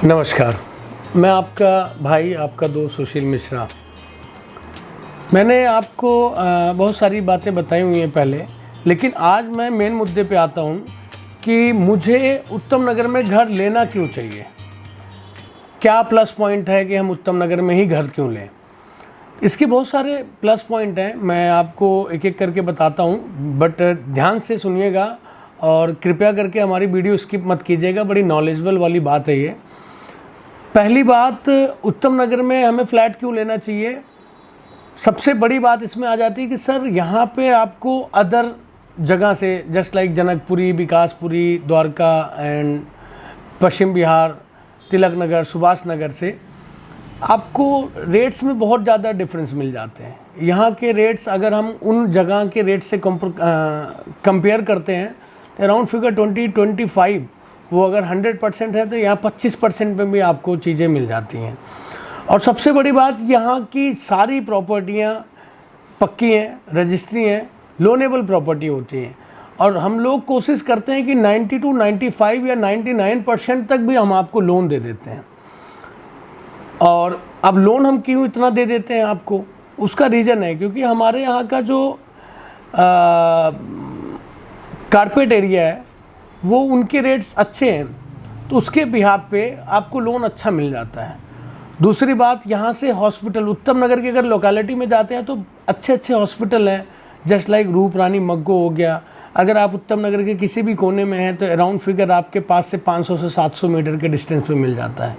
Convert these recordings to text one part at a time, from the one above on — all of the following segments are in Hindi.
नमस्कार। मैं आपका भाई, आपका दोस्त सुशील मिश्रा। मैंने आपको बहुत सारी बातें बताई हुई हैं पहले, लेकिन आज मैं मेन मुद्दे पे आता हूँ कि मुझे उत्तम नगर में घर लेना क्यों चाहिए। क्या प्लस पॉइंट है कि हम उत्तम नगर में ही घर क्यों लें। इसके बहुत सारे प्लस पॉइंट हैं, मैं आपको एक एक करके बताता हूँ, बट ध्यान से सुनिएगा और कृपया करके हमारी वीडियो स्किप मत कीजिएगा। बड़ी नॉलेजेबल वाली बात है ये। पहली बात, उत्तम नगर में हमें फ्लैट क्यों लेना चाहिए। सबसे बड़ी बात इसमें आ जाती है कि सर यहाँ पे आपको अदर जगह से, just like Janakpuri, Vikaspuri, Dwarka and Paschim Vihar, Tilak Nagar, Subhash Nagar से आपको रेट्स में बहुत ज़्यादा डिफरेंस मिल जाते हैं। यहाँ के रेट्स अगर हम उन जगह के रेट से कंपेयर करते हैं तो अराउंड फिगर 20-25, वो अगर 100% है तो यहाँ 25% में भी आपको चीज़ें मिल जाती हैं। और सबसे बड़ी बात, यहाँ की सारी प्रॉपर्टियाँ पक्की हैं, रजिस्ट्री हैं, लोनेबल प्रॉपर्टी होती हैं। और हम लोग कोशिश करते हैं कि 90-95 या 99% तक भी हम आपको लोन दे देते हैं। और अब लोन हम क्यों इतना दे देते हैं आपको, उसका रीज़न है क्योंकि हमारे यहाँ का जो कारपेट एरिया है वो उनके रेट्स अच्छे हैं, तो उसके बिहाफ पे आपको लोन अच्छा मिल जाता है। दूसरी बात, यहाँ से हॉस्पिटल, उत्तम नगर के अगर लोकेलिटी में जाते हैं तो अच्छे अच्छे हॉस्पिटल हैं, जस्ट लाइक रूप रानी मग्गो हो गया। अगर आप उत्तम नगर के किसी भी कोने में हैं तो अराउंड फिगर आपके पास से 500 से 700 मीटर के डिस्टेंस पे मिल जाता है।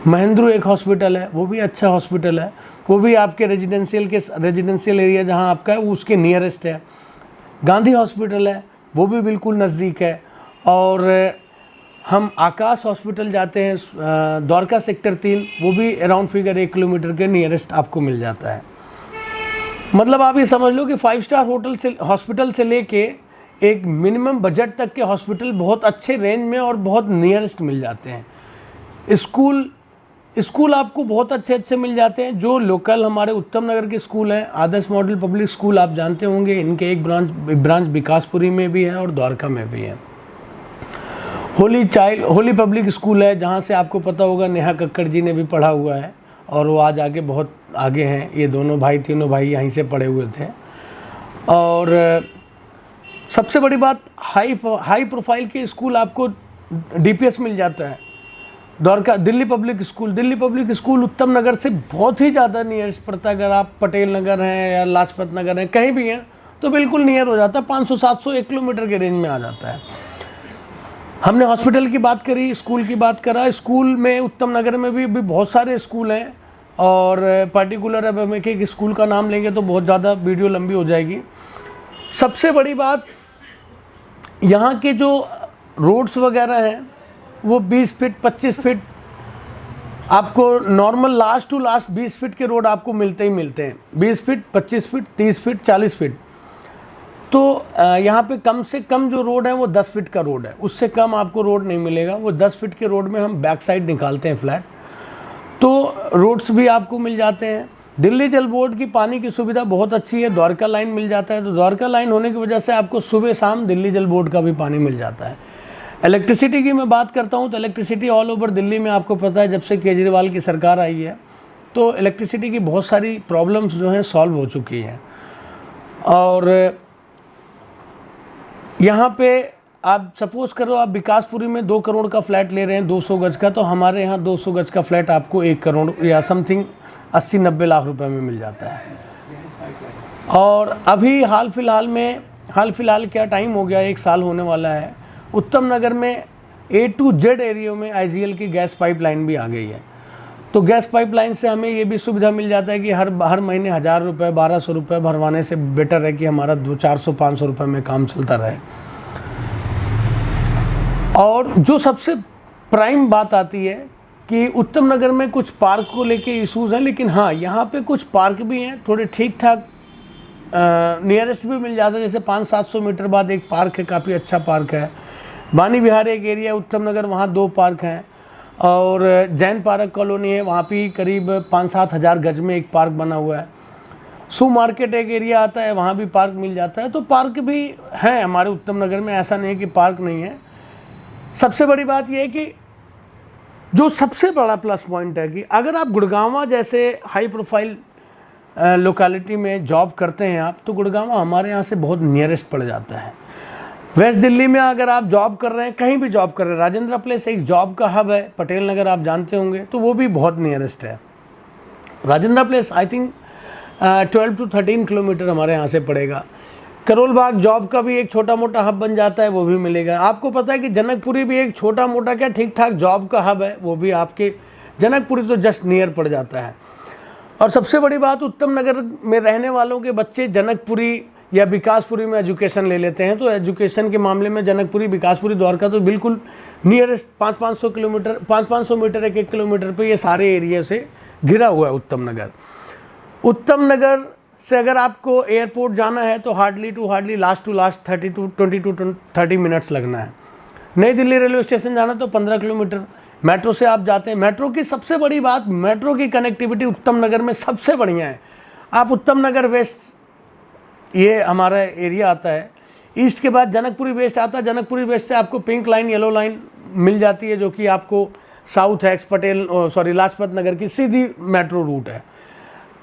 महेंद्रू एक हॉस्पिटल है, वो भी अच्छा हॉस्पिटल है, वो भी आपके रेजिडेंशियल एरिया जहाँ आपका है वो उसके नियरेस्ट है। गांधी हॉस्पिटल है, वो भी बिल्कुल नज़दीक है। और हम आकाश हॉस्पिटल जाते हैं द्वारका सेक्टर 3, वो भी अराउंड फिगर 1 किलोमीटर के नियरेस्ट आपको मिल जाता है। मतलब आप ये समझ लो कि 5 स्टार होटल से, हॉस्पिटल से लेके एक मिनिमम बजट तक के हॉस्पिटल बहुत अच्छे रेंज में और बहुत नियरेस्ट मिल जाते हैं। स्कूल आपको बहुत अच्छे अच्छे मिल जाते हैं। जो लोकल हमारे उत्तम नगर के स्कूल हैं, आदर्श मॉडल पब्लिक स्कूल आप जानते होंगे, इनके एक ब्रांच विकासपुरी में भी है और द्वारका में भी है। होली पब्लिक स्कूल है, जहाँ से आपको पता होगा नेहा कक्कड़ जी ने भी पढ़ा हुआ है और वो आज आगे बहुत आगे हैं। ये तीनों भाई यहीं से पढ़े हुए थे। और सबसे बड़ी बात, हाई प्रोफाइल के स्कूल आपको डीपीएस मिल जाता है। द्वारका दिल्ली पब्लिक स्कूल उत्तम नगर से बहुत ही ज़्यादा नियरेस्ट पड़ता है। अगर आप पटेल नगर हैं या लाजपत नगर हैं, कहीं भी हैं तो बिल्कुल नियर हो जाता है। 500-700 1 किलोमीटर के रेंज में आ जाता है। हमने हॉस्पिटल की बात करी, स्कूल की बात करा। स्कूल में उत्तम नगर में भी बहुत सारे स्कूल हैं और पर्टिकुलर अब हम एक स्कूल का नाम लेंगे तो बहुत ज़्यादा वीडियो लंबी हो जाएगी। सबसे बड़ी बात, यहाँ के जो रोड्स वगैरह हैं वो 20 फीट 25 फीट आपको normal, last to last 20 feet के रोड आपको मिलते ही मिलते हैं। 20 फीट 25 फीट 30 फीट 40 फीट। तो यहाँ पे कम से कम जो रोड है वो 10 फीट का रोड है, उससे कम आपको रोड नहीं मिलेगा। वो 10 फीट के रोड में हम बैक साइड निकालते हैं फ्लैट, तो रोड्स भी आपको मिल जाते हैं। दिल्ली जल बोर्ड की पानी की सुविधा बहुत अच्छी है। द्वारका लाइन मिल जाता है, तो द्वारका लाइन होने की वजह से आपको सुबह शाम दिल्ली जल बोर्ड का भी पानी मिल जाता है। इलेक्ट्रिसिटी की मैं बात करता हूँ तो इलेक्ट्रिसिटी ऑल ओवर दिल्ली में आपको पता है, जब से केजरीवाल की सरकार आई है तो इलेक्ट्रिसिटी की बहुत सारी प्रॉब्लम्स जो हैं सॉल्व हो चुकी हैं। और यहाँ पे आप सपोज़ करो आप विकासपुरी में 2 करोड़ का फ्लैट ले रहे हैं 200 गज का, तो हमारे यहाँ 200 गज का फ्लैट आपको 1 करोड़ या समथिंग 80-90 लाख रुपए में मिल जाता है। और अभी हाल फिलहाल क्या टाइम हो गया, 1 साल होने वाला है, उत्तम नगर में A to Z एरिया में IGL की गैस पाइपलाइन भी आ गई है। तो गैस पाइपलाइन से हमें ये भी सुविधा मिल जाता है कि हर महीने 1000 रुपये 1200 रुपये भरवाने से बेटर है कि हमारा 400-500 रुपये में काम चलता रहे। और जो सबसे प्राइम बात आती है कि उत्तम नगर में कुछ पार्क को लेके इश्यूज़ हैं, लेकिन हाँ यहाँ पे कुछ पार्क भी हैं थोड़े ठीक ठाक, नियरेस्ट भी मिल जाता है। जैसे 500-700 मीटर बाद एक पार्क है, काफ़ी अच्छा पार्क है। बानी विहार एक एरिया उत्तम नगर, वहाँ 2 पार्क हैं। और जैन पार्क कॉलोनी है, वहाँ भी करीब 5-7 हज़ार गज में एक पार्क बना हुआ है। सू मार्केट एक एरिया आता है, वहाँ भी पार्क मिल जाता है। तो पार्क भी हैं हमारे उत्तम नगर में, ऐसा नहीं है कि पार्क नहीं है। सबसे बड़ी बात यह है कि जो सबसे बड़ा प्लस पॉइंट है कि अगर आप गुड़गांव जैसे हाई प्रोफाइल लोकेलिटी में जॉब करते हैं आप, तो गुड़गांव हमारे यहाँ से बहुत नियरेस्ट पड़ जाता है। वेस्ट दिल्ली में अगर आप जॉब कर रहे हैं, कहीं भी जॉब कर रहे हैं, राजेंद्र प्लेस एक जॉब का हब है, पटेल नगर आप जानते होंगे, तो वो भी बहुत नियरेस्ट है। Rajendra place I think 12 to 13 kilometre हमारे यहाँ से पड़ेगा। करोल बाग जॉब का भी एक छोटा मोटा हब बन जाता है, वो भी मिलेगा। आपको पता है कि जनकपुरी भी एक छोटा मोटा क्या ठीक ठाक जॉब का हब है, वो भी आपके जनकपुरी तो जस्ट नियर पड़ जाता है। और सबसे बड़ी बात, उत्तम नगर में रहने वालों के बच्चे जनकपुरी या विकासपुरी में एजुकेशन ले लेते हैं, तो एजुकेशन के मामले में जनकपुरी, विकासपुरी, द्वारका तो बिल्कुल नियरेस्ट 500 किलोमीटर, 500 मीटर, 1 किलोमीटर पे ये सारे एरिया से घिरा हुआ है उत्तम नगर। उत्तम नगर से अगर आपको एयरपोर्ट जाना है तो hardly to hardly last 20 to 30 minutes लगना है। नई दिल्ली रेलवे स्टेशन जाना तो 15 किलोमीटर। मेट्रो से आप जाते हैं, मेट्रो की सबसे बड़ी बात, मेट्रो की कनेक्टिविटी उत्तम नगर में सबसे बढ़िया है। आप उत्तम नगर वेस्ट, ये हमारा एरिया आता है, ईस्ट के बाद जनकपुरी वेस्ट आता है। जनकपुरी वेस्ट से आपको पिंक लाइन, येलो लाइन मिल जाती है, जो कि आपको साउथ एक्स लाजपत नगर की सीधी मेट्रो रूट है।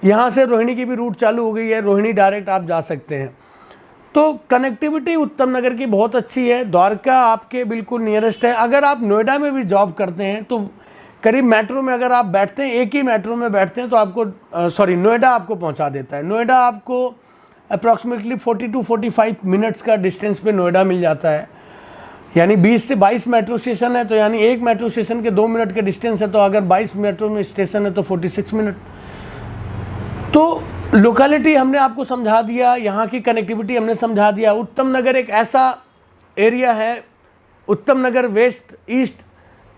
यहाँ से रोहिणी की भी रूट चालू हो गई है, रोहिणी डायरेक्ट आप जा सकते हैं। तो कनेक्टिविटी उत्तम नगर की बहुत अच्छी है। द्वारका आपके बिल्कुल नियरेस्ट है। अगर आप नोएडा में भी जॉब करते हैं तो करीब मेट्रो में अगर आप बैठते हैं, एक ही मेट्रो में बैठते हैं, तो आपको नोएडा आपको पहुँचा देता है। नोएडा आपको अप्रॉक्सीमेटली 40 to 45 मिनट्स का डिस्टेंस पे नोएडा मिल जाता है। यानी 20 से 22 मेट्रो स्टेशन है, तो यानी एक मेट्रो स्टेशन के 2 मिनट के डिस्टेंस है, तो अगर 22 मेट्रो में स्टेशन है तो 46 मिनट। तो लोकेलिटी हमने आपको समझा दिया, यहाँ की कनेक्टिविटी हमने समझा दिया। उत्तम नगर एक ऐसा एरिया है, उत्तम नगर वेस्ट ईस्ट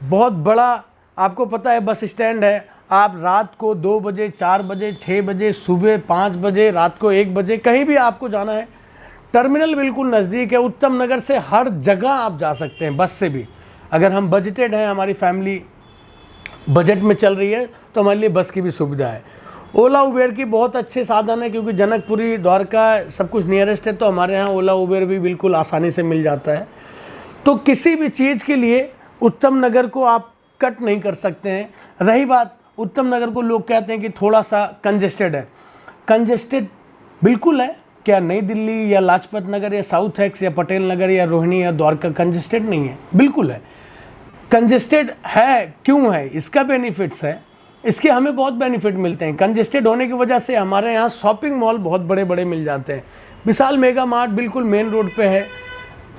बहुत बड़ा, आपको पता है बस स्टैंड है। आप रात को 2 बजे, 4 बजे, 6 बजे, सुबह 5 बजे, रात को 1 बजे, कहीं भी आपको जाना है, टर्मिनल बिल्कुल नज़दीक है। उत्तम नगर से हर जगह आप जा सकते हैं बस से भी। अगर हम बजटेड हैं, हमारी फैमिली बजट में चल रही है, तो हमारे लिए बस की भी सुविधा है। ओला उबेर की बहुत अच्छे साधन है, क्योंकि जनकपुरी, द्वारका सब कुछ नियरेस्ट है, तो हमारे यहाँ ओला उबेर भी बिल्कुल आसानी से मिल जाता है। तो किसी भी चीज़ के लिए उत्तम नगर को आप कट नहीं कर सकते हैं। रही बात, उत्तम नगर को लोग कहते हैं कि थोड़ा सा कंजेस्टेड है। कंजेस्टेड बिल्कुल है। क्या नई दिल्ली या लाजपत नगर या साउथ एक्स या पटेल नगर या रोहिणी या द्वारका कंजेस्टेड नहीं है? बिल्कुल है। कंजेस्टेड है, क्यों है? इसका बेनिफिट्स है, इसके हमें बहुत बेनिफिट मिलते हैं। कंजेस्टेड होने की वजह से हमारे यहाँ शॉपिंग मॉल बहुत बड़े बड़े मिल जाते हैं। विशाल मेगा मार्ट बिल्कुल मेन रोड पे है।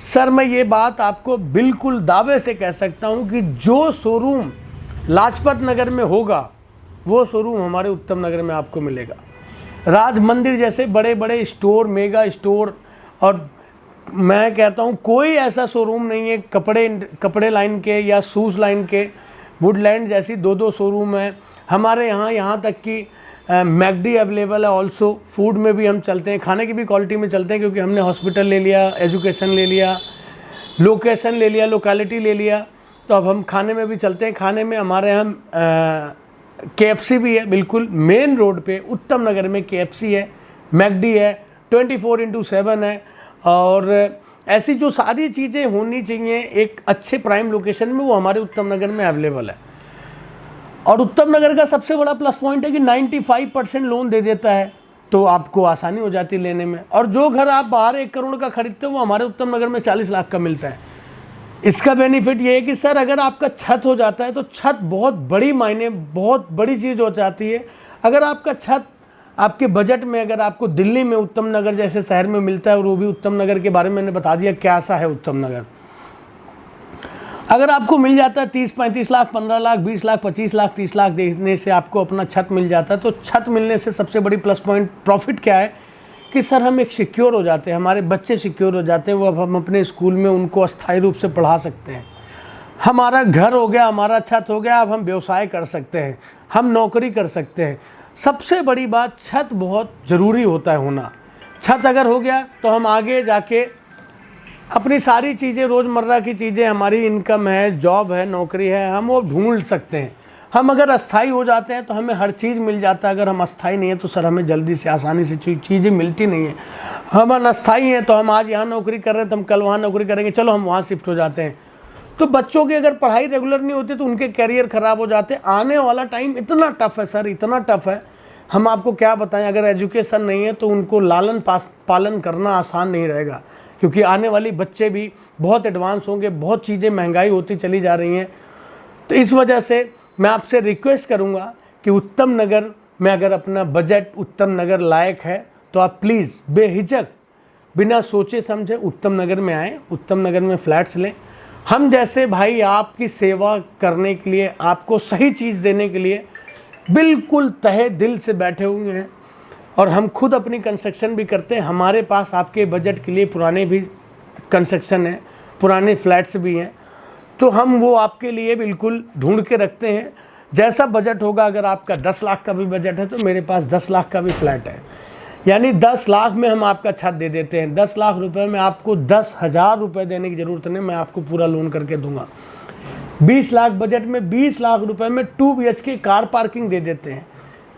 सर मैं ये बात आपको बिल्कुल दावे से कह सकता हूँ कि जो शोरूम लाजपत नगर में होगा, वो शोरूम हमारे उत्तम नगर में आपको मिलेगा। राज मंदिर जैसे बड़े बड़े स्टोर, मेगा स्टोर, और मैं कहता हूँ कोई ऐसा शोरूम नहीं है कपड़े लाइन के या शूज़ लाइन के। वुडलैंड जैसी 2 शोरूम है हमारे यहाँ तक कि मैकडी अवेलेबल है। ऑल्सो फूड में भी हम चलते हैं, खाने की भी क्वालिटी में चलते हैं, क्योंकि हमने हॉस्पिटल ले लिया, एजुकेशन ले लिया, लोकेशन ले लिया, लोकेलिटी ले लिया, तो अब हम खाने में भी चलते हैं। खाने में हमारे यहाँ KFC भी है, बिल्कुल मेन रोड पे उत्तम नगर में KFC है, मैकडी है, 24/7 है। और ऐसी जो सारी चीज़ें होनी चाहिए एक अच्छे प्राइम लोकेशन में, वो हमारे उत्तम नगर में अवेलेबल है। और उत्तम नगर का सबसे बड़ा प्लस पॉइंट है कि 95% लोन दे देता है, तो आपको आसानी हो जाती है लेने में। और जो घर आप बाहर 1 करोड़ का खरीदते हो, वो हमारे उत्तम नगर में 40 लाख का मिलता है। इसका बेनिफिट ये है कि सर अगर आपका छत हो जाता है, तो छत बहुत बड़ी चीज़ हो जाती है। अगर आपका छत आपके बजट में, अगर आपको दिल्ली में उत्तम नगर जैसे शहर में मिलता है, और वो भी उत्तम नगर के बारे में मैंने बता दिया कैसा है उत्तम नगर, अगर आपको मिल जाता है 30-35 लाख, 15 लाख, 20 लाख, 25 लाख, 30 लाख देने से आपको अपना छत मिल जाता है, तो छत मिलने से सबसे बड़ी प्लस पॉइंट प्रॉफिट क्या है कि सर हम एक सिक्योर हो जाते हैं, हमारे बच्चे सिक्योर हो जाते हैं। वो अब हम अपने स्कूल में उनको अस्थायी रूप से पढ़ा सकते हैं। हमारा घर हो गया, हमारा छत हो गया, अब हम व्यवसाय कर सकते हैं, हम नौकरी कर सकते हैं। सबसे बड़ी बात, छत बहुत ज़रूरी होता है होना। छत अगर हो गया तो हम आगे जाके अपनी सारी चीज़ें, रोज़मर्रा की चीज़ें, हमारी इनकम है, जॉब है, नौकरी है, हम वो ढूंढ सकते हैं। हम अगर अस्थाई हो जाते हैं तो हमें हर चीज़ मिल जाता है। अगर हम अस्थाई नहीं है तो सर हमें जल्दी से आसानी से चीज़ें मिलती नहीं है। हम अनस्थाई हैं तो हम आज यहाँ नौकरी कर रहे हैं तो हम कल वहाँ नौकरी करेंगे, चलो हम वहाँ शिफ्ट हो जाते हैं। तो बच्चों की अगर पढ़ाई रेगुलर नहीं होती तो उनके कैरियर ख़राब हो जाते। आने वाला टाइम इतना टफ है सर, इतना टफ है, हम आपको क्या बताएं। अगर एजुकेशन नहीं है तो उनको लालन पालन करना आसान नहीं रहेगा, क्योंकि आने वाली बच्चे भी बहुत एडवांस होंगे, बहुत चीज़ें महंगाई होती चली जा रही हैं। तो इस वजह से मैं आपसे रिक्वेस्ट करूँगा कि उत्तम नगर में अगर अपना बजट उत्तम नगर लायक है तो आप प्लीज़ बेहिचक बिना सोचे समझे उत्तम नगर में आएँ, उत्तम नगर में फ्लैट्स लें। हम जैसे भाई आपकी सेवा करने के लिए, आपको सही चीज़ देने के लिए बिल्कुल तहे दिल से बैठे हुए हैं, और हम खुद अपनी कंस्ट्रक्शन भी करते हैं। हमारे पास आपके बजट के लिए पुराने भी कंस्ट्रक्शन है, पुराने फ्लैट्स भी हैं, तो हम वो आपके लिए बिल्कुल ढूंढ के रखते हैं। जैसा बजट होगा, अगर आपका 10 लाख का भी बजट है तो मेरे पास 10 लाख का भी फ्लैट है, यानी 10 लाख में हम आपका छत दे देते हैं। 10 लाख रुपए में आपको 10,000 रुपये देने की ज़रूरत नहीं, मैं आपको पूरा लोन करके दूंगा। 20 लाख बजट में 20 लाख रुपए में 2 BHK कार पार्किंग दे देते हैं।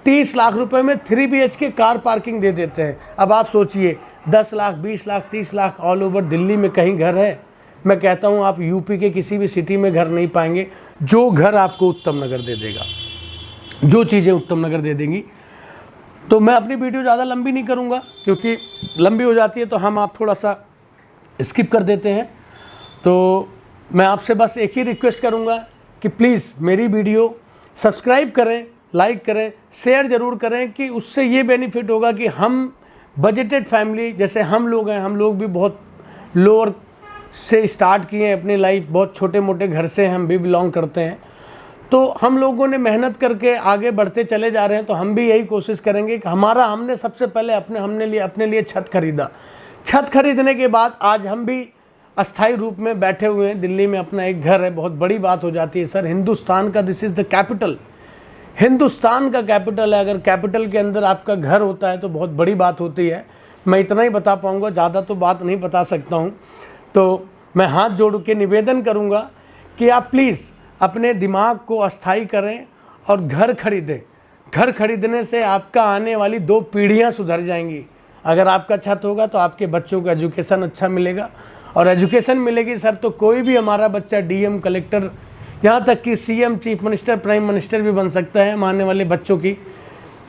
30 लाख रुपए में 3 BHK कार पार्किंग दे देते हैं। अब आप सोचिए, 10 लाख, 20 लाख, 30 लाख ऑल ओवर दिल्ली में कहीं घर है? मैं कहता हूँ आप यूपी के किसी भी सिटी में घर नहीं पाएंगे जो घर आपको उत्तम नगर दे देगा, जो चीज़ें उत्तम नगर दे देंगी। तो मैं अपनी वीडियो ज़्यादा लंबी नहीं करूँगा, क्योंकि लंबी हो जाती है तो हम आप थोड़ा सा स्किप कर देते हैं। तो मैं आपसे बस एक ही रिक्वेस्ट करूँगा कि प्लीज़ मेरी वीडियो सब्सक्राइब करें, लाइक करें, शेयर ज़रूर करें, कि उससे ये बेनिफिट होगा कि हम बजटेड फैमिली जैसे हम लोग हैं, हम लोग भी बहुत लोअर से स्टार्ट किए हैं अपनी लाइफ, बहुत छोटे मोटे घर से हम भी बिलोंग करते हैं। तो हम लोगों ने मेहनत करके आगे बढ़ते चले जा रहे हैं, तो हम भी यही कोशिश करेंगे कि हमने सबसे पहले अपने लिए छत खरीदा। छत खरीदने के बाद आज हम भी अस्थायी रूप में बैठे हुए हैं, दिल्ली में अपना एक घर है। बहुत बड़ी बात हो जाती है सर, हिंदुस्तान का this is the capital, Hindustan का कैपिटल है। अगर कैपिटल के अंदर आपका घर होता है तो बहुत बड़ी बात होती है। मैं इतना ही बता पाऊँगा, ज़्यादा तो बात नहीं बता सकता हूँ। तो मैं हाथ जोड़ के निवेदन करूँगा कि आप प्लीज़ अपने दिमाग को अस्थायी करें और घर खरीदें। घर खरीदने से आपका आने वाली 2 पीढ़ियाँ सुधर जाएंगी। अगर आपका छत होगा तो आपके बच्चों को एजुकेशन अच्छा मिलेगा, और एजुकेशन मिलेगी सर तो कोई भी हमारा बच्चा DM, कलेक्टर, यहाँ तक कि CM, chief minister, prime minister भी बन सकता है। हम आने वाले बच्चों की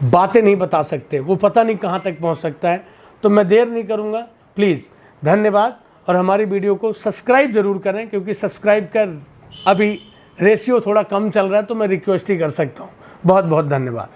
बातें नहीं बता सकते, वो पता नहीं कहाँ तक पहुँच सकता है। तो मैं देर नहीं करूँगा, प्लीज़ धन्यवाद। और हमारी वीडियो को सब्सक्राइब ज़रूर करें, क्योंकि सब्सक्राइब कर अभी रेशियो थोड़ा कम चल रहा है, तो मैं रिक्वेस्ट ही कर सकता हूँ। बहुत बहुत धन्यवाद।